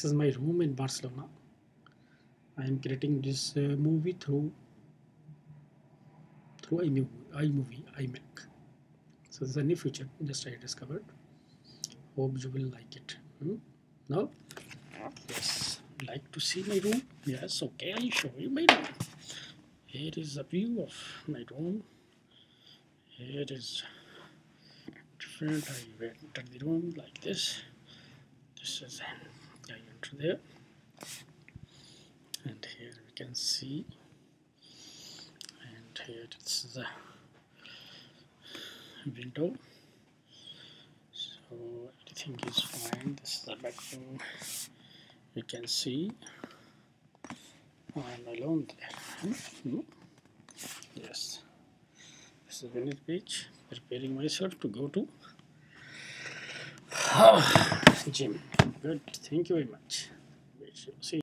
This is my room in Barcelona. I am creating this movie through iMovie, iMac. So this is a new feature just I discovered. Hope you will like it. Now, yes, like to see my room? Yes, okay, I'll show you my room. Here is a view of my room. Here is different. I enter the room like this. This is I enter there, and here we can see. And here it's the window. So everything is fine. This is the bedroom. You can see I'm alone there. Yes, this is Venice Beach. Preparing myself to go to gym. Good. Thank you very much. See you.